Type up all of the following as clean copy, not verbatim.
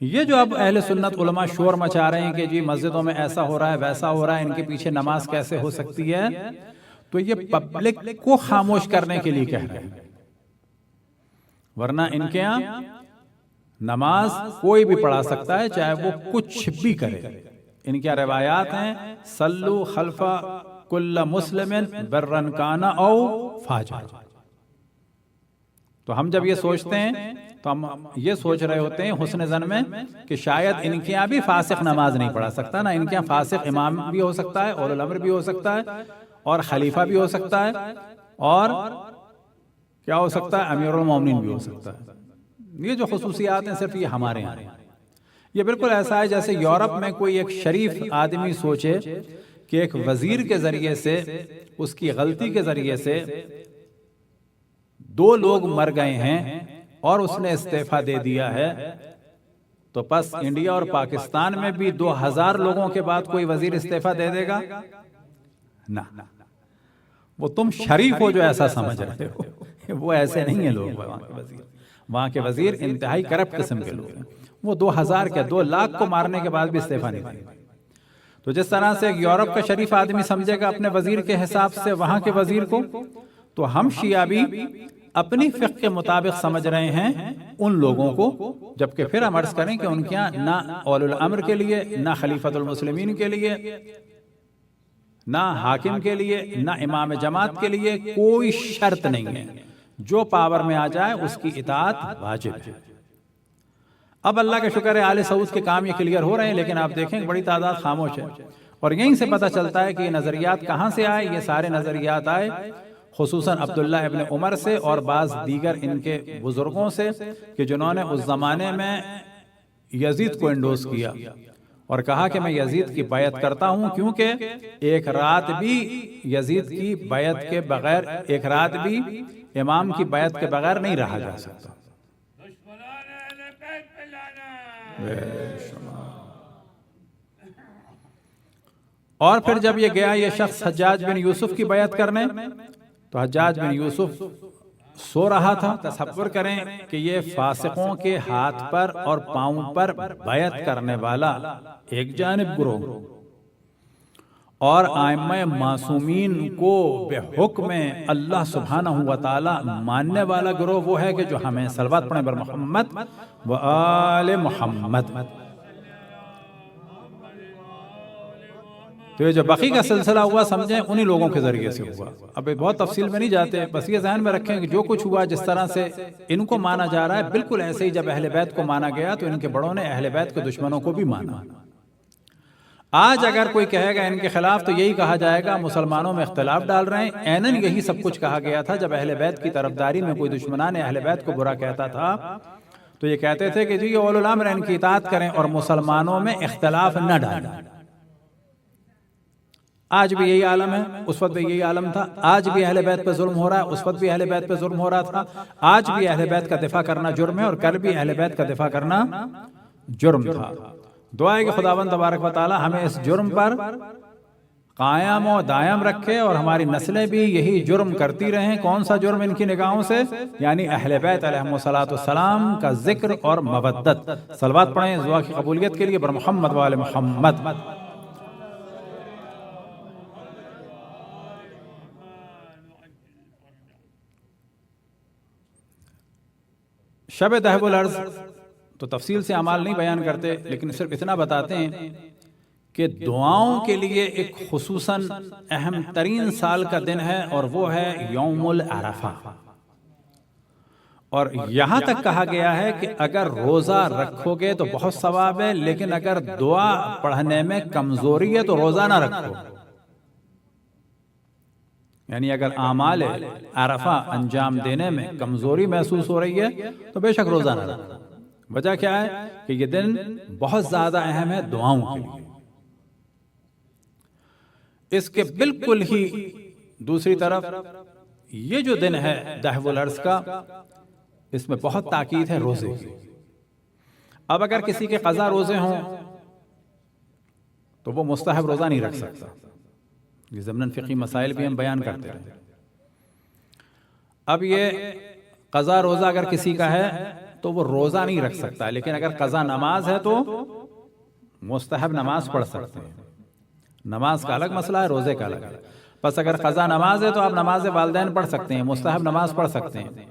یہ جو اب اہل سنت علماء شور مچا رہے ہیں کہ جی مسجدوں میں ایسا ہو رہا ہے ویسا ہو رہا ہے، ان کے پیچھے نماز کیسے ہو سکتی ہے، تو یہ پبلک کو خاموش کرنے کے لیے کہہ رہے ہیں، ورنہ ان کے ہاں نماز کوئی بھی پڑھا سکتا ہے چاہے وہ کچھ بھی کرے۔ ان کی روایات ہیں صلو خلف کل مسلم برن کانا او فاجر۔ تو ہم جب یہ سوچتے ہیں تو ہم یہ سوچ رہے ہوتے ہیں حسن ظن میں کہ شاید ان کے یہاں بھی فاسق نماز نہیں پڑھا سکتا، نہ ان کے یہاں فاسق امام بھی ہو سکتا ہے، اولو الامر بھی ہو سکتا ہے، اور خلیفہ بھی ہو سکتا ہے، اور کیا ہو سکتا ہے، امیر المومنین بھی ہو سکتا ہے۔ یہ جو خصوصیات ہیں صرف یہ ہمارے یہاں ہیں۔ یہ بالکل ایسا ہے جیسے یورپ میں کوئی ایک شریف آدمی سوچے کہ ایک وزیر کے ذریعے سے، اس کی غلطی کے ذریعے سے 2 لوگ مر گئے ہیں اور اس نے استعفیٰ دے دیا ہے، تو پس انڈیا اور پاکستان میں بھی 2000 لوگوں کے بعد کوئی وزیر استعفیٰ دے دے گا؟ نہ، وہ تم شریف ہو جو ایسا سمجھ رہے ہو، وہ ایسے نہیں ہیں لوگ۔ وہاں کے وزیر انتہائی کرپٹ قسم کے لوگ ہیں، وہ 2000 کے 2 لاکھ کو مارنے کے بعد بھی استعفیٰ نہیں دیں گے۔ تو جس طرح سے ایک یورپ کا شریف آدمی سمجھے گا اپنے وزیر کے حساب سے وہاں کے وزیر کو، تو ہم شیعہ بھی اپنی فقہ کے مطابق سمجھ رہے ہیں ان لوگوں کو، جبکہ پھر ہم عرض کریں کہ ان کے یہاں نہ اولو الامر کے لیے، نہ خلیفۃ المسلمین کے لیے، نہ حاکم کے لیے، نہ امام جماعت کے لیے کوئی شرط نہیں ہے، جو پاور میں آ جائے اس کی اطاعت واجب ہے۔ اب اللہ کا شکر ہے آل سعود کے کام یہ کلیئر ہو رہے ہیں، لیکن آپ دیکھیں بڑی تعداد خاموش ہے، اور یہیں سے پتہ چلتا ہے کہ یہ نظریات کہاں سے آئے۔ یہ سارے نظریات آئے خصوصاً عبداللہ ابن عمر سے اور بعض دیگر ان کے بزرگوں سے، کہ جنہوں نے اس زمانے میں یزید کو انڈوس کیا اور کہا کہ میں یزید کی بیعت کرتا ہوں، کیونکہ ایک رات بھی یزید کی بیعت کے بغیر، ایک رات بھی امام کی بیعت کے بغیر نہیں رہا جا سکتا۔ اور پھر جب یہ گیا یہ شخص حجاج بن یوسف کی بیعت کرنے، تو حجاج بن یوسف سو رہا تھا۔ تصور کریں کہ یہ فاسقوں کے ہاتھ پر اور پاؤں پر بیعت کرنے والا ایک جانب گروہ، اور ائمہ معصومین کو بے حکم اللہ سبحانہ و تعالی ماننے والا گروہ وہ ہے کہ جو ہمیں صلوات پڑھیں بر محمد و آل محمد۔ تو یہ جو بقی کا سلسلہ ہوا سمجھیں انہی لوگوں کے ذریعے سے ہوا۔ اب بہت تفصیل میں نہیں جاتے، بس یہ ذہن میں رکھیں کہ جو کچھ ہوا جس طرح سے ان کو مانا جا رہا ہے، بالکل ایسے ہی جب اہل بیت کو مانا گیا تو ان کے بڑوں نے اہل بیت کے دشمنوں کو بھی مانا۔ آج اگر کوئی کہے گا ان کے خلاف تو یہی کہا جائے گا مسلمانوں میں اختلاف ڈال رہے ہیں۔ اینن یہی سب کچھ کہا گیا تھا جب اہل بیت کی طرفداری میں کوئی دشمنان اہل بیت کو برا کہتا تھا، تو یہ کہتے تھے کہ جی یہ اولو الامر ان کی اطاعت کریں اور مسلمانوں میں اختلاف نہ ڈالیں۔ آج بھی یہی عالم ہے، اس وقت بھی یہی عالم تھا۔ آج بھی اہل بیت پہ ظلم ہو رہا ہے، اس وقت بھی اہل بیت پہ ظلم ہو رہا تھا۔ آج بھی اہل بیت کا دفاع کرنا جرم ہے، اور کل بھی اہل بیت کا دفاع کرنا جرم تھا۔ دعا ہے کہ خداوند تبارک و تعالی ہمیں اس جرم پر قائم و دائم رکھے اور ہماری نسلیں بھی یہی جرم کرتی رہیں۔ کون سا جرم ان کی نگاہوں سے؟ یعنی اہل بیت علیہم السلام کا ذکر اور مودت۔ صلوات پڑھیں دعا کی قبولیت کے لیے بر محمد و آل محمد۔ شب دہب الارض تو تفصیل سے اعمال نہیں بیان کرتے، لیکن صرف اتنا بتاتے ہیں کہ دعاؤں کے لیے ایک خصوصاً اہم ترین سال کا دن ہے، اور وہ ہے یوم العرفہ۔ اور یہاں تک کہا گیا ہے کہ اگر روزہ رکھو گے تو بہت ثواب ہے، لیکن اگر دعا پڑھنے میں کمزوری ہے تو روزہ نہ رکھو۔ یعنی اگر اعمال عرفہ انجام دینے میں کمزوری محسوس ہو رہی ہے تو بے شک روزہ نہ رکھو۔ وجہ کیا ہے کہ یہ دن بہت زیادہ اہم ہے دعاؤں کے لیے۔ اس کے بالکل ہی دوسری طرف یہ جو دن ہے دہب الارض کا، اس میں بہت تاکید ہے روزے کی۔ اب اگر کسی کے قضا روزے ہوں تو وہ مستحب روزہ نہیں رکھ سکتا۔ یہ ضمن فقہی مسائل بھی ہم بیان کرتے رہے۔ اب یہ قضا روزہ اگر کسی کا ہے تو وہ روزہ نہیں رکھ سکتا، لیکن اگر قضا نماز ہے تو مستحب نماز پڑھ سکتے ہیں۔ نماز کا الگ مسئلہ ہے، روزے کا الگ ہے۔ پس اگر قضا نماز ہے تو آپ نماز والدین پڑھ سکتے ہیں، مستحب نماز پڑھ سکتے ہیں،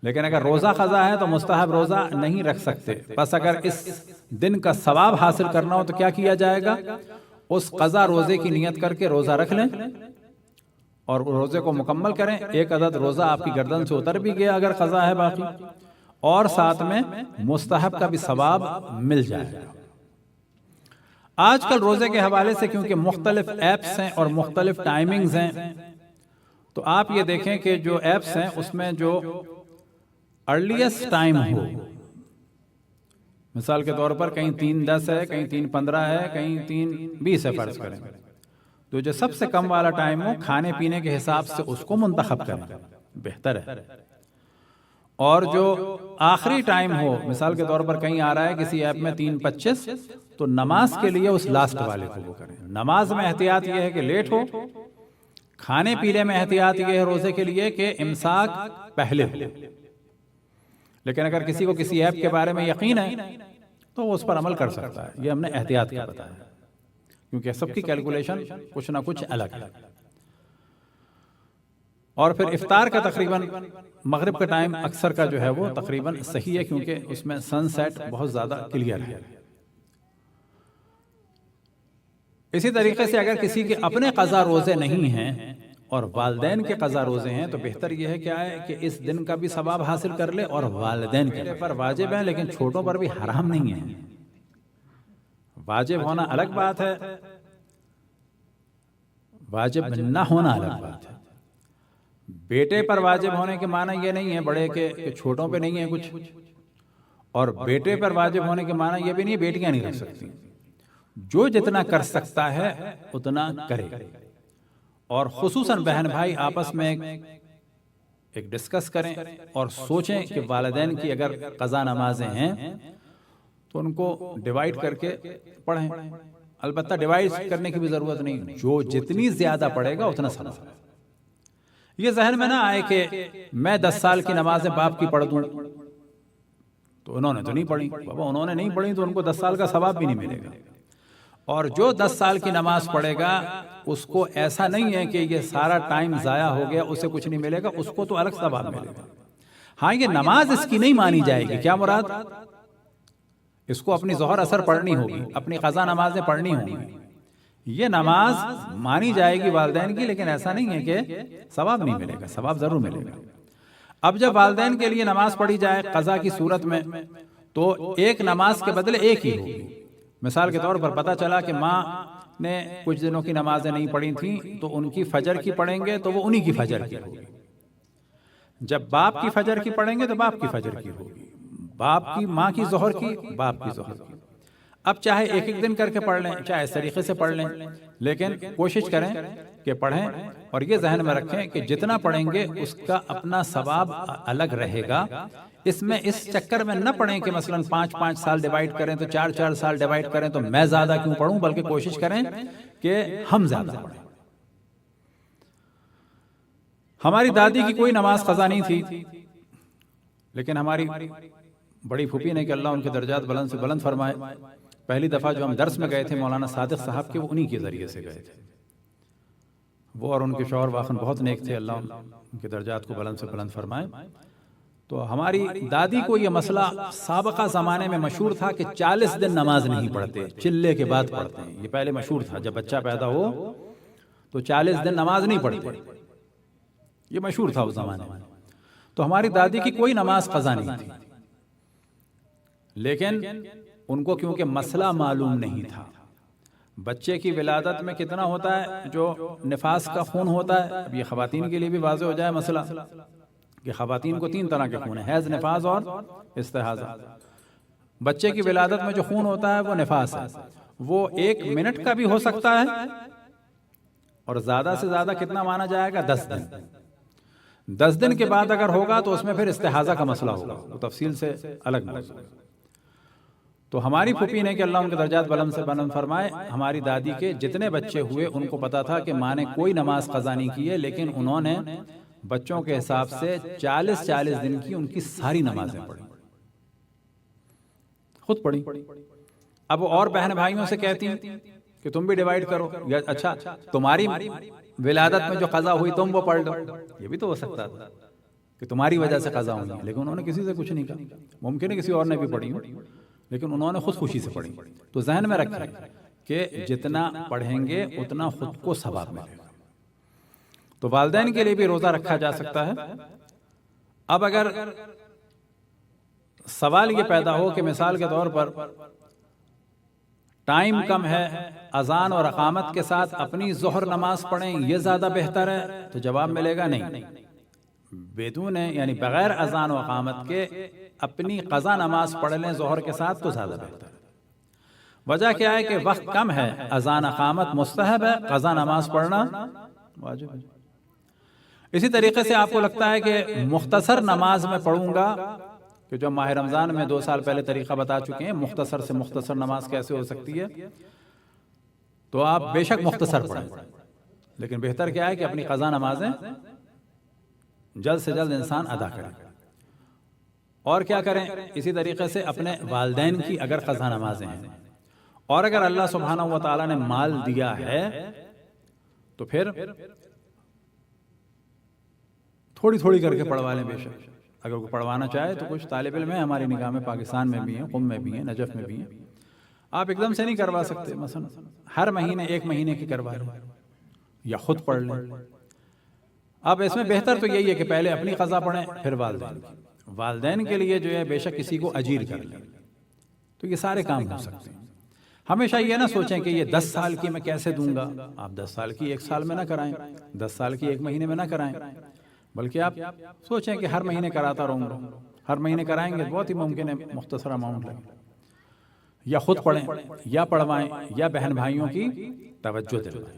لیکن اگر روزہ قضا ہے تو مستحب روزہ نہیں رکھ سکتے۔ پس اگر اس دن کا ثواب حاصل کرنا ہو تو کیا کیا جائے گا؟ اس قضا روزے کی نیت کر کے روزہ رکھ لیں اور روزے کو مکمل کریں۔ ایک عدد روزہ آپ کی گردن سے اتر بھی گیا اگر قضا ہے باقی، اور ساتھ میں مستحب کا بھی ثواب مل جائے گا۔ آج کل روزے کے حوالے سے کیونکہ مختلف ایپس ہیں اور مختلف ٹائمنگز ہیں، تو آپ یہ دیکھیں کہ جو ایپس ہیں اس میں جو ارلیسٹ ٹائم ہو، مثال کے طور پر کہیں 3:10 ہے، کہیں 3:15 ہے، کہیں 3:20 ہے فرض کریں، تو جو سب سے کم والا ٹائم ہو کھانے پینے کے حساب سے اس کو منتخب کریں، بہتر ہے۔ اور جو آخری ٹائم ہو، مثال کے طور پر کہیں آ رہا ہے کسی ایپ میں 3:25، تو نماز کے لیے اس لاسٹ والے کو وہ کریں۔ نماز میں احتیاط یہ ہے کہ لیٹ ہو، کھانے پینے میں احتیاط یہ ہے روزے کے لیے کہ امساک پہلے ہو، لیکن اگر کسی کو کسی ایپ کے بارے میں یقین ہے تو وہ اس پر عمل کر سکتا ہے۔ یہ ہم نے احتیاط کا بتایا کیونکہ سب کی کیلکولیشن کچھ نہ کچھ الگ ہے۔ اور پھر افطار کا تقریباً مغرب کا ٹائم اکثر کا جو ہے وہ تقریباً صحیح ہے کیونکہ اس میں سن سیٹ بہت زیادہ کلیئر ہے۔ اسی طریقے سے اگر کسی کے اپنے قضا روزے نہیں ہیں اور والدین کے قضا روزے ہیں تو بہتر یہ ہے کیا ہے کہ اس دن کا بھی ثواب حاصل کر لے، اور والدین کے پر واجب ہیں لیکن چھوٹوں پر بھی حرام نہیں ہے۔ واجب ہونا الگ بات ہے، واجب نہ ہونا الگ بات ہے۔ بیٹے پر واجب ہونے کے معنی یہ نہیں ہے بڑے کہ چھوٹوں پہ نہیں ہے کچھ، اور بیٹے پر واجب ہونے کے معنی یہ بھی نہیں بیٹیاں نہیں رکھ سکتی۔ جو جتنا کر سکتا ہے اتنا کرے، اور خصوصاً بہن بھائی آپس میں ایک ڈسکس کریں اور سوچیں کہ والدین کی اگر قضا نمازیں ہیں تو ان کو ڈیوائیڈ کر کے پڑھیں۔ البتہ ڈیوائیڈ کرنے کی بھی ضرورت نہیں، جو جتنی زیادہ پڑھے گا اتنا ثواب۔ یہ ذہن میں نہ آئے کہ میں 10 سال کی نمازیں باپ کی پڑھ دوں، تو انہوں نے تو نہیں پڑھی، بابا انہوں نے نہیں پڑھی تو ان کو 10 سال کا ثواب بھی نہیں ملے گا۔ اور جو 10 سال کی نماز پڑھے گا اس کو ایسا نہیں ہے کہ یہ سارا ٹائم ضائع ہو گیا اسے کچھ نہیں ملے گا، اس کو تو الگ ثواب ملے گا۔ ہاں یہ نماز اس کی نہیں مانی جائے گی، کیا مراد؟ اس کو اپنی ظہر اثر پڑھنی ہوگی، اپنی قضا نمازیں پڑھنی ہوگی، یہ نماز مانی جائے گی والدین کی، لیکن ایسا نہیں ہے کہ ثواب نہیں ملے گا، ثواب ضرور ملے گا۔ اب جب والدین کے لیے نماز پڑھی جائے قضا کی صورت میں تو ایک نماز کے بدلے ایک ہی ہوگی۔ مثال کے طور پر پتہ چلا کہ ماں نے کچھ دنوں کی نمازیں نہیں پڑھی تھیں تو ان کی فجر کی پڑھیں گے تو وہ انہی کی فجر کی ہوگی۔ جب باپ کی فجر کی پڑھیں گے تو باپ کی فجر کی ہوگی، باپ کی ماں کی ظہر کی باپ کی ظہر کی۔ اب چاہے ایک ایک دن کر کے پڑھ لیں، چاہے اس طریقے سے پڑھ لیں، لیکن کوشش کریں کہ پڑھیں، اور یہ ذہن میں رکھیں کہ جتنا پڑھیں گے اس کا اپنا ثواب الگ رہے گا۔ اس میں اس چکر میں نہ پڑھیں کہ مثلا 5 سال ڈیوائیڈ کریں تو 4 سال ڈیوائیڈ کریں تو میں زیادہ کیوں پڑھوں، بلکہ کوشش کریں کہ ہم زیادہ پڑھیں۔ ہماری دادی کی کوئی نماز قضا نہیں تھی، لیکن ہماری بڑی پھوپھی نے کہ اللہ ان کے درجات بلند سے بلند فرمائے، پہلی دفعہ جو ہم درس میں گئے تھے مولانا صادق صاحب کے، وہ انہی کے ذریعے سے گئے تھے۔ وہ اور ان کے شوہر واقعاً بہت نیک تھے، اللہ ان کے درجات کو بلند سے بلند فرمائے۔ تو ہماری دادی کو یہ مسئلہ سابقہ زمانے میں مشہور تھا کہ 40 دن نماز نہیں پڑھتے، چلے کے بعد پڑھتے ہیں۔ یہ پہلے مشہور تھا، جب بچہ پیدا ہو تو 40 دن نماز نہیں پڑھتے، یہ مشہور تھا اس زمانے میں۔ تو ہماری دادی کی کوئی نماز قضا نہیں تھی، لیکن ان کو کیونکہ مسئلہ معلوم نہیں تھا، بچے کی ولادت میں کتنا ہوتا ہے جو نفاس کا خون ہوتا ہے، اب یہ خواتین کے لیے بھی واضح ہو جائے مسئلہ کہ خواتین کو 3 طرح کے خون ہیں، حیض، نفاس اور استحاضہ۔ بچے کی ولادت میں جو خون ہوتا ہے وہ نفاس ہے، وہ 1 منٹ کا بھی ہو سکتا ہے، اور زیادہ سے زیادہ کتنا مانا جائے گا؟ 10 دن۔ 10 دن کے بعد اگر ہوگا تو اس میں پھر استحاضہ کا مسئلہ ہوگا، وہ تفصیل سے الگ موضوع ہے۔ تو ہماری پھوپھی نے کہ اللہ ان کے درجات بلند سے بلند فرمائے، ہماری دادی کے جتنے بچے ہوئے ان کو پتا تھا کہ ماں نے کوئی نماز قضا نہیں کی ہے، لیکن انہوں نے بچوں کے حساب سے 40 دن کی ان کی ساری نمازیں پڑھی۔ خود پڑھی. اب وہ اور بہن بھائیوں سے کہتی ہیں کہ تم بھی ڈیوائیڈ کرو، یا اچھا تمہاری ولادت میں جو قضا ہوئی تم وہ پڑھ لو. یہ بھی تو ہو سکتا تھا کہ تمہاری وجہ سے قضا ہوئی، لیکن انہوں نے کسی سے کچھ نہیں کہا. ممکن ہے کسی اور نے بھی پڑھی ہو، لیکن انہوں نے خود خوشی سے پڑھی. تو ذہن میں رکھیں کہ جتنا پڑھیں گے اتنا خود کو ثواب ملے گا. تو والدین کے لیے بھی روزہ رکھا جا سکتا ہے. اب اگر سوال یہ پیدا ہو کہ مثال کے طور پر ٹائم کم ہے، اذان اور اقامت کے ساتھ اپنی ظہر نماز پڑھیں یہ زیادہ بہتر ہے، تو جواب ملے گا نہیں، بدون یعنی بغیر اذان و اقامت کے اپنی قضا نماز پڑھ لیں ظہر کے ساتھ تو زیادہ بہتر ہے. وجہ کیا ہے کہ وقت کم ہے، اذان اقامت مستحب ہے، قضا نماز پڑھنا واجب ہے. اسی طریقے سے آپ کو لگتا ہے کہ مختصر نماز میں پڑھوں گا، کہ جو ماہ رمضان میں 2 سال پہلے طریقہ بتا چکے ہیں مختصر سے مختصر نماز کیسے ہو سکتی ہے، تو آپ بے شک مختصر پڑھیں، لیکن بہتر کیا ہے کہ اپنی قضا نمازیں جلد سے جلد انسان ادا کرے. اور کیا کریں؟ اسی طریقے سے اپنے والدین کی اگر قضا نمازیں ہیں، اور اگر اللہ سبحانہ و تعالیٰ نے مال دیا ہے تو پھر تھوڑی تھوڑی کر کے پڑھوا لیں. بے شک اگر وہ پڑھوانا چاہے تو کچھ طالب علم ہیں ہماری نگاہ میں، پاکستان میں بھی ہیں، قم میں بھی ہیں، نجف میں بھی ہیں. آپ ایک دم سے نہیں کروا سکتے، مثلا ہر مہینے 1 مہینے کی کروا لیں یا خود پڑھ لیں. اب اس میں بہتر تو یہی ہے کہ پہلے اپنی قضا پڑھیں پھر والدین کے لیے جو ہے بے شک کسی کو اجیر کر لیں. تو یہ سارے کام ہو سکتے ہیں. ہمیشہ یہ نہ سوچیں کہ یہ 10 سال کی میں کیسے دوں گا. آپ 10 سال کی 1 سال میں نہ کرائیں، 10 سال کی 1 مہینے میں نہ کرائیں، بلکہ آپ سوچیں کہ ہر مہینے کراتا رہوں گا. ہر مہینے کرائیں گے بہت ہی ممکن ہے مختصر اماؤنٹ لگے. یا خود پڑھیں یا پڑھوائیں یا بہن بھائیوں کی توجہ دلوائیں.